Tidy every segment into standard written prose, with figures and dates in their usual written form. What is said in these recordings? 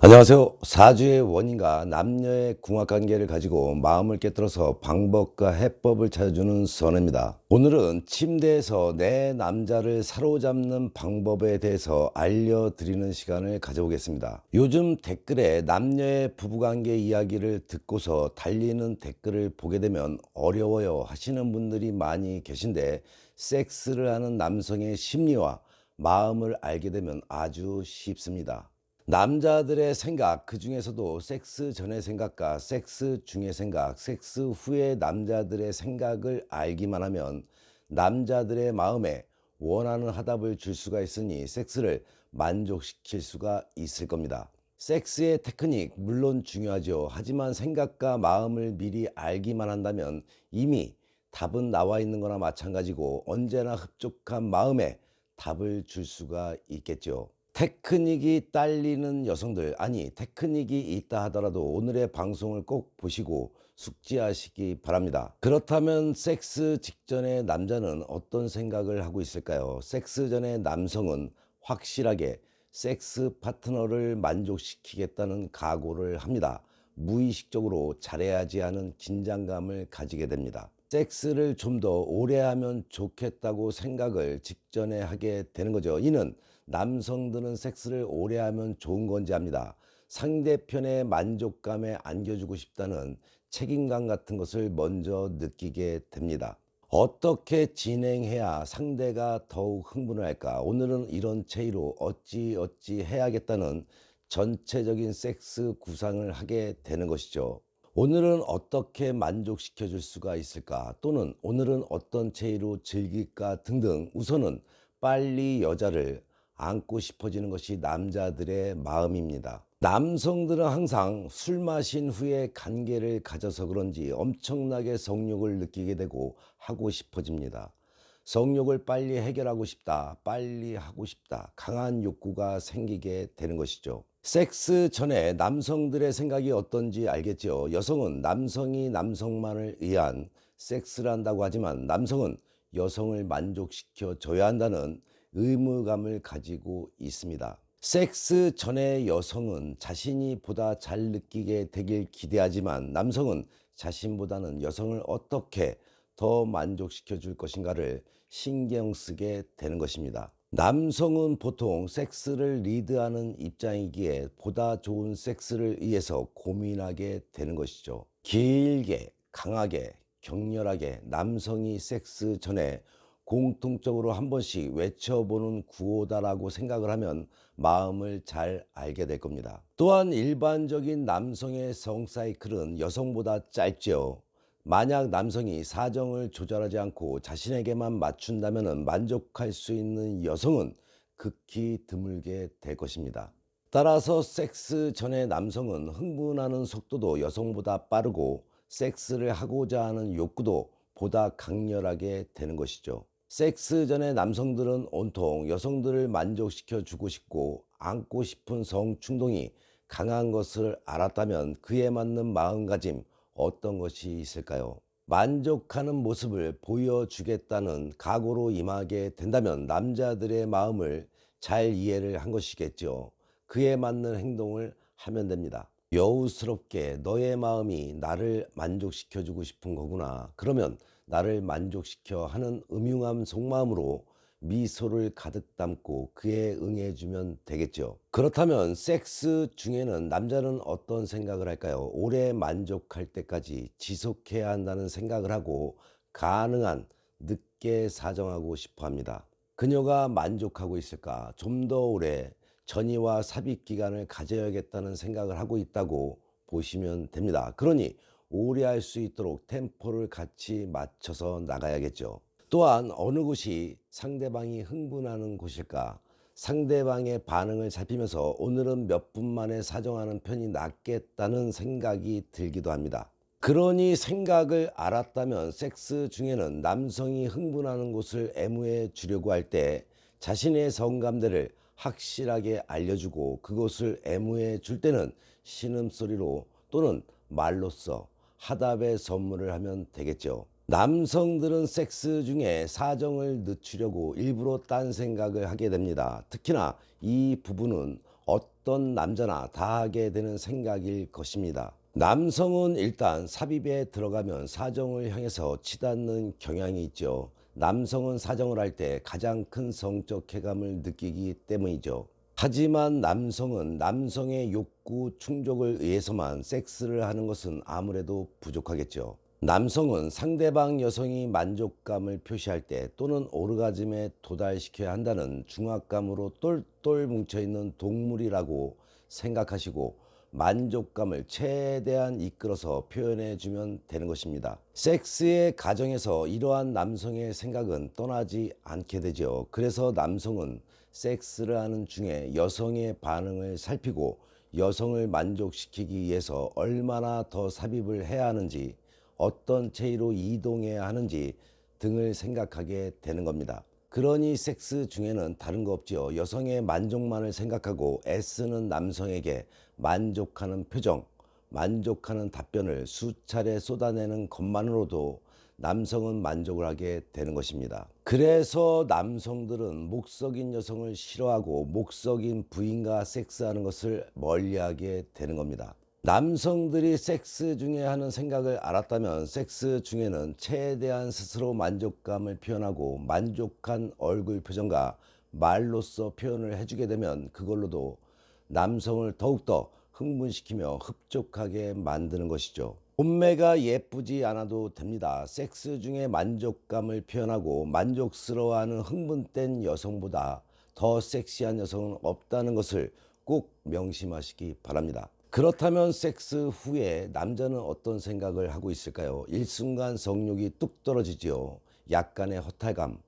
안녕하세요. 사주의 원인과 남녀의 궁합관계를 가지고 마음을 깨뜨려서 방법과 해법을 찾아주는 선입니다. 오늘은 침대에서 내 남자를 사로잡는 방법에 대해서 알려드리는 시간을 가져보겠습니다. 요즘 댓글에 남녀의 부부관계 이야기를 듣고서 달리는 댓글을 보게 되면 어려워요 하시는 분들이 많이 계신데, 섹스를 하는 남성의 심리와 마음을 알게 되면 아주 쉽습니다. 남자들의 생각, 그 중에서도 섹스 전의 생각과 섹스 중의 생각, 섹스 후의 남자들의 생각을 알기만 하면 남자들의 마음에 원하는 화답을 줄 수가 있으니 섹스를 만족시킬 수가 있을 겁니다. 섹스의 테크닉 물론 중요하죠. 하지만 생각과 마음을 미리 알기만 한다면 이미 답은 나와 있는 거나 마찬가지고 언제나 흡족한 마음에 답을 줄 수가 있겠죠. 테크닉이 딸리는 여성들, 아니 테크닉이 있다 하더라도 오늘의 방송을 꼭 보시고 숙지하시기 바랍니다. 그렇다면 섹스 직전의 남자는 어떤 생각을 하고 있을까요? 섹스 전의 남성은 확실하게 섹스 파트너를 만족시키겠다는 각오를 합니다. 무의식적으로 잘해야지 하는 긴장감을 가지게 됩니다. 섹스를 좀 더 오래 하면 좋겠다고 생각을 직전에 하게 되는 거죠. 이는 남성들은 섹스를 오래 하면 좋은 건지 압니다. 상대편의 만족감에 안겨주고 싶다는 책임감 같은 것을 먼저 느끼게 됩니다. 어떻게 진행해야 상대가 더욱 흥분을 할까? 오늘은 이런 체의로 어찌 해야겠다는 전체적인 섹스 구상을 하게 되는 것이죠. 오늘은 어떻게 만족시켜 줄 수가 있을까? 또는 오늘은 어떤 체의로 즐길까? 등등. 우선은 빨리 여자를 안고 싶어지는 것이 남자들의 마음입니다. 남성들은 항상 술 마신 후에 관계를 가져서 그런지 엄청나게 성욕을 느끼게 되고 하고 싶어집니다. 성욕을 빨리 해결하고 싶다, 빨리 하고 싶다, 강한 욕구가 생기게 되는 것이죠. 섹스 전에 남성들의 생각이 어떤지 알겠죠. 여성은 남성이 남성만을 위한 섹스를 한다고 하지만 남성은 여성을 만족시켜 줘야 한다는 의무감을 가지고 있습니다. 섹스 전에 여성은 자신이 보다 잘 느끼게 되길 기대하지만 남성은 자신보다는 여성을 어떻게 더 만족시켜 줄 것인가를 신경 쓰게 되는 것입니다. 남성은 보통 섹스를 리드하는 입장이기에 보다 좋은 섹스를 위해서 고민하게 되는 것이죠. 길게, 강하게, 격렬하게 남성이 섹스 전에 공통적으로 한 번씩 외쳐보는 구호다라고 생각을 하면 마음을 잘 알게 될 겁니다. 또한 일반적인 남성의 성 사이클은 여성보다 짧죠. 만약 남성이 사정을 조절하지 않고 자신에게만 맞춘다면 만족할 수 있는 여성은 극히 드물게 될 것입니다. 따라서 섹스 전에 남성은 흥분하는 속도도 여성보다 빠르고 섹스를 하고자 하는 욕구도 보다 강렬하게 되는 것이죠. 섹스 전에 남성들은 온통 여성들을 만족시켜 주고 싶고 안고 싶은 성 충동이 강한 것을 알았다면 그에 맞는 마음가짐 어떤 것이 있을까요? 만족하는 모습을 보여주겠다는 각오로 임하게 된다면 남자들의 마음을 잘 이해를 한 것이겠죠. 그에 맞는 행동을 하면 됩니다. 여우스럽게 너의 마음이 나를 만족시켜주고 싶은 거구나. 그러면 나를 만족시켜 하는 음흉한 속마음으로 미소를 가득 담고 그에 응해주면 되겠죠. 그렇다면 섹스 중에는 남자는 어떤 생각을 할까요? 오래 만족할 때까지 지속해야 한다는 생각을 하고 가능한 늦게 사정하고 싶어 합니다. 그녀가 만족하고 있을까? 좀 더 오래 전이와 삽입 기간을 가져야겠다는 생각을 하고 있다고 보시면 됩니다. 그러니 오래 할 수 있도록 템포를 같이 맞춰서 나가야겠죠. 또한 어느 곳이 상대방이 흥분하는 곳일까? 상대방의 반응을 살피면서 오늘은 몇 분 만에 사정하는 편이 낫겠다는 생각이 들기도 합니다. 그러니 생각을 알았다면 섹스 중에는 남성이 흥분하는 곳을 애무해 주려고 할 때 자신의 성감대를 확실하게 알려주고 그것을 애무해 줄 때는 신음소리로 또는 말로써 화답의 선물을 하면 되겠죠. 남성들은 섹스 중에 사정을 늦추려고 일부러 딴 생각을 하게 됩니다. 특히나 이 부분은 어떤 남자나 다 하게 되는 생각일 것입니다. 남성은 일단 삽입에 들어가면 사정을 향해서 치닫는 경향이 있죠. 남성은 사정을 할 때 가장 큰 성적 쾌감을 느끼기 때문이죠. 하지만 남성은 남성의 욕구 충족을 위해서만 섹스를 하는 것은 아무래도 부족하겠죠. 남성은 상대방 여성이 만족감을 표시할 때 또는 오르가즘에 도달시켜야 한다는 중압감으로 똘똘 뭉쳐있는 동물이라고 생각하시고 만족감을 최대한 이끌어서 표현해 주면 되는 것입니다. 섹스의 과정에서 이러한 남성의 생각은 떠나지 않게 되죠. 그래서 남성은 섹스를 하는 중에 여성의 반응을 살피고 여성을 만족시키기 위해서 얼마나 더 삽입을 해야 하는지, 어떤 체위로 이동해야 하는지 등을 생각하게 되는 겁니다. 그러니 섹스 중에는 다른 거 없지요. 여성의 만족만을 생각하고 애쓰는 남성에게 만족하는 표정, 만족하는 답변을 수차례 쏟아내는 것만으로도 남성은 만족을 하게 되는 것입니다. 그래서 남성들은 목석인 여성을 싫어하고 목석인 부인과 섹스하는 것을 멀리하게 되는 겁니다. 남성들이 섹스 중에 하는 생각을 알았다면 섹스 중에는 최대한 스스로 만족감을 표현하고 만족한 얼굴 표정과 말로써 표현을 해주게 되면 그걸로도 남성을 더욱더 흥분시키며 흡족하게 만드는 것이죠. 본매가 예쁘지 않아도 됩니다. 섹스 중에 만족감을 표현하고 만족스러워하는 흥분된 여성보다 더 섹시한 여성은 없다는 것을 꼭 명심하시기 바랍니다. 그렇다면 섹스 후에 남자는 어떤 생각을 하고 있을까요? 일순간 성욕이 뚝 떨어지지요. 약간의 허탈감.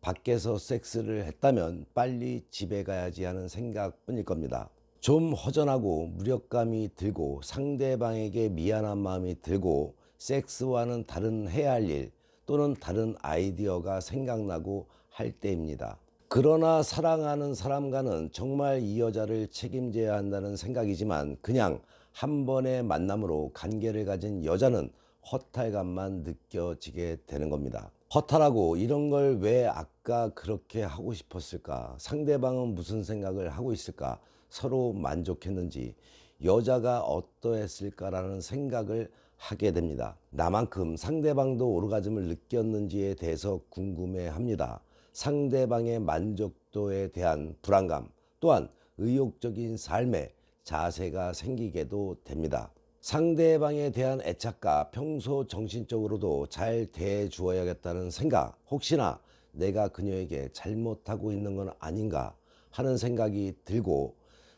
밖에서 섹스를 했다면 빨리 집에 가야지 하는 생각뿐일 겁니다. 좀 허전하고 무력감이 들고 상대방에게 미안한 마음이 들고 섹스와는 다른 해야 할 일 또는 다른 아이디어가 생각나고 할 때입니다. 그러나 사랑하는 사람과는 정말 이 여자를 책임져야 한다는 생각이지만 그냥 한 번의 만남으로 관계를 가진 여자는 허탈감만 느껴지게 되는 겁니다. 허탈하고 이런 걸 왜 아까 그렇게 하고 싶었을까? 상대방은 무슨 생각을 하고 있을까? 서로 만족했는지, 여자가 어떠했을까라는 생각을 하게 됩니다. 나만큼 상대방도 오르가즘을 느꼈는지에 대해서 궁금해 합니다. 상대방의 만족도에 대한 불안감, 또한 의욕적인 삶의 자세가 생기게도 됩니다. 상대방에 대한 애착과 평소 정신적으로도 잘 대해주어야겠다는 생각, 혹시나 내가 그녀에게 잘못하고 있는 건 아닌가 하는 생각이 들고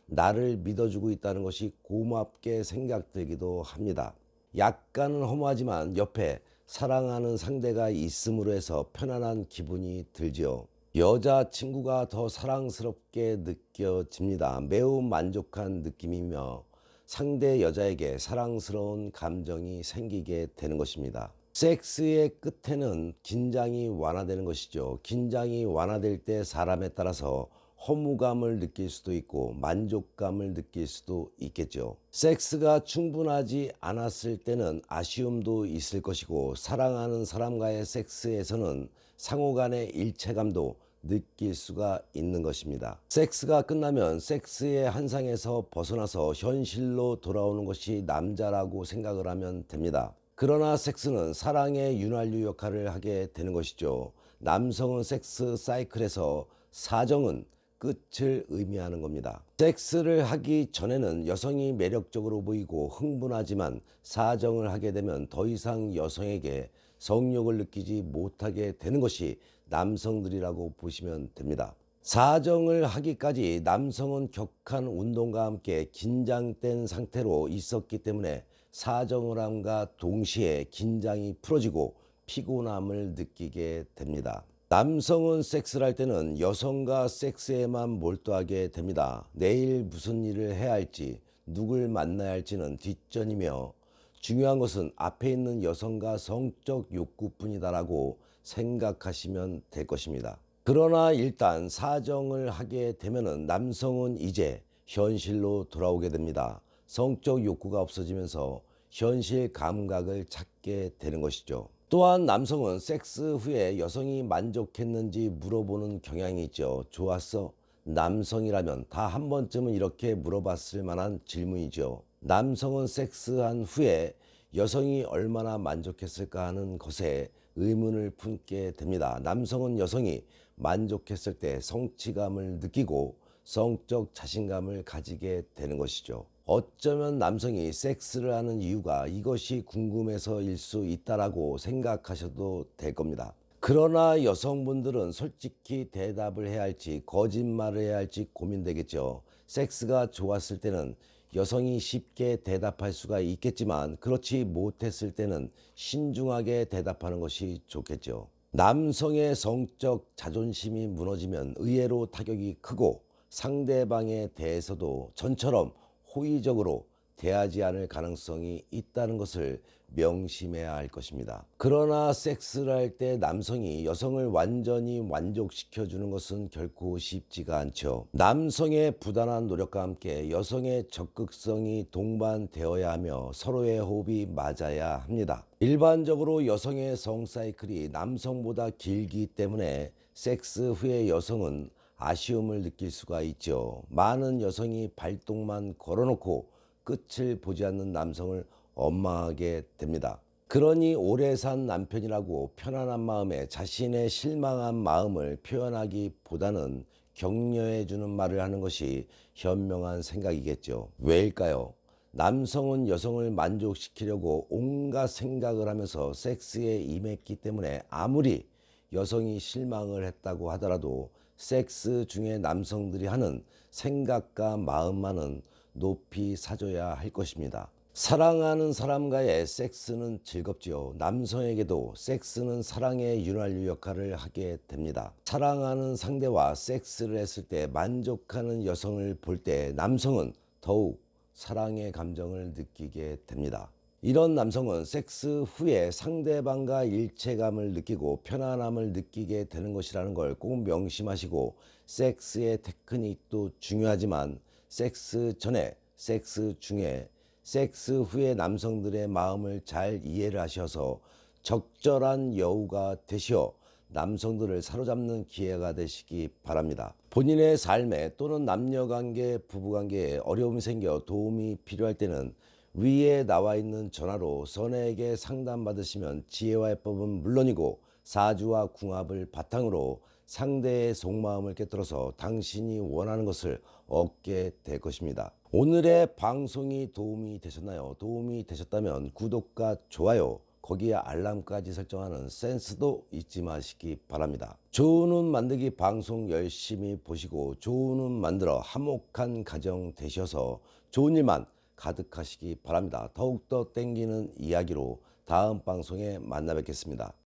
나를 믿어주고 있다는 것이 고맙게 생각되기도 합니다. 약간은 허무하지만 옆에 사랑하는 상대가 있음으로 해서 편안한 기분이 들지요. 여자친구가 더 사랑스럽게 느껴집니다. 매우 만족한 느낌이며 상대 여자에게 사랑스러운 감정이 생기게 되는 것입니다. 섹스의 끝에는 긴장이 완화되는 것이죠. 긴장이 완화될 때 사람에 따라서 허무감을 느낄 수도 있고 만족감을 느낄 수도 있겠죠. 섹스가 충분하지 않았을 때는 아쉬움도 있을 것이고 사랑하는 사람과의 섹스에서는 상호 간의 일체감도 느낄 수가 있는 것입니다. 섹스가 끝나면 섹스의 한상에서 벗어나서 현실로 돌아오는 것이 남자라고 생각을 하면 됩니다. 그러나 섹스는 사랑의 윤활유 역할을 하게 되는 것이죠. 남성은 섹스 사이클에서 사정은 끝을 의미하는 겁니다. 섹스를 하기 전에는 여성이 매력적으로 보이고 흥분하지만 사정을 하게 되면 더 이상 여성에게 성욕을 느끼지 못하게 되는 것이 남성들이라고 보시면 됩니다. 사정을 하기까지 남성은 격한 운동과 함께 긴장된 상태로 있었기 때문에 사정을 함과 동시에 긴장이 풀어지고 피곤함을 느끼게 됩니다. 남성은 섹스를 할 때는 여성과 섹스에만 몰두하게 됩니다. 내일 무슨 일을 해야 할지, 누굴 만나야 할지는 뒷전이며 중요한 것은 앞에 있는 여성과 성적 욕구뿐이다라고 생각하시면 될 것입니다. 그러나 일단 사정을 하게 되면은 남성은 이제 현실로 돌아오게 됩니다. 성적 욕구가 없어지면서 현실 감각을 찾게 되는 것이죠. 또한 남성은 섹스 후에 여성이 만족했는지 물어보는 경향이 있죠. 좋았어? 남성이라면 다 한 번쯤은 이렇게 물어봤을 만한 질문이죠. 남성은 섹스한 후에 여성이 얼마나 만족했을까 하는 것에 의문을 품게 됩니다. 남성은 여성이 만족했을 때 성취감을 느끼고 성적 자신감을 가지게 되는 것이죠. 어쩌면 남성이 섹스를 하는 이유가 이것이 궁금해서일 수 있다라고 생각하셔도 될 겁니다. 그러나 여성분들은 솔직히 대답을 해야 할지 거짓말을 해야 할지 고민되겠죠. 섹스가 좋았을 때는 여성이 쉽게 대답할 수가 있겠지만 그렇지 못했을 때는 신중하게 대답하는 것이 좋겠죠. 남성의 성적 자존심이 무너지면 의외로 타격이 크고 상대방에 대해서도 전처럼 호의적으로 대하지 않을 가능성이 있다는 것을 명심해야 할 것입니다. 그러나 섹스를 할 때 남성이 여성을 완전히 만족시켜 주는 것은 결코 쉽지가 않죠. 남성의 부단한 노력과 함께 여성의 적극성이 동반되어야 하며 서로의 호흡이 맞아야 합니다. 일반적으로 여성의 성 사이클이 남성보다 길기 때문에 섹스 후에 여성은 아쉬움을 느낄 수가 있죠. 많은 여성이 발동만 걸어놓고 끝을 보지 않는 남성을 원망하게 됩니다. 그러니 오래 산 남편이라고 편안한 마음에 자신의 실망한 마음을 표현하기보다는 격려해 주는 말을 하는 것이 현명한 생각이겠죠. 왜일까요? 남성은 여성을 만족시키려고 온갖 생각을 하면서 섹스에 임했기 때문에 아무리 여성이 실망을 했다고 하더라도 섹스 중에 남성들이 하는 생각과 마음만은 높이 사줘야 할 것입니다. 사랑하는 사람과의 섹스는 즐겁지요. 남성에게도 섹스는 사랑의 윤활유 역할을 하게 됩니다. 사랑하는 상대와 섹스를 했을 때 만족하는 여성을 볼 때 남성은 더욱 사랑의 감정을 느끼게 됩니다. 이런 남성은 섹스 후에 상대방과 일체감을 느끼고 편안함을 느끼게 되는 것이라는 걸 꼭 명심하시고, 섹스의 테크닉도 중요하지만 섹스 전에, 섹스 중에, 섹스 후에 남성들의 마음을 잘 이해를 하셔서 적절한 여우가 되시어 남성들을 사로잡는 기회가 되시기 바랍니다. 본인의 삶에 또는 남녀관계, 부부관계에 어려움이 생겨 도움이 필요할 때는 위에 나와 있는 전화로 선혜에게 상담받으시면 지혜와 해법은 물론이고 사주와 궁합을 바탕으로 상대의 속마음을 꿰뚫어서 당신이 원하는 것을 얻게 될 것입니다. 오늘의 방송이 도움이 되셨나요? 도움이 되셨다면 구독과 좋아요, 거기에 알람까지 설정하는 센스도 잊지 마시기 바랍니다. 좋은 운 만들기 방송 열심히 보시고 좋은 운 만들어 화목한 가정 되셔서 좋은 일만 가득하시기 바랍니다. 더욱더 땡기는 이야기로 다음 방송에 만나 뵙겠습니다.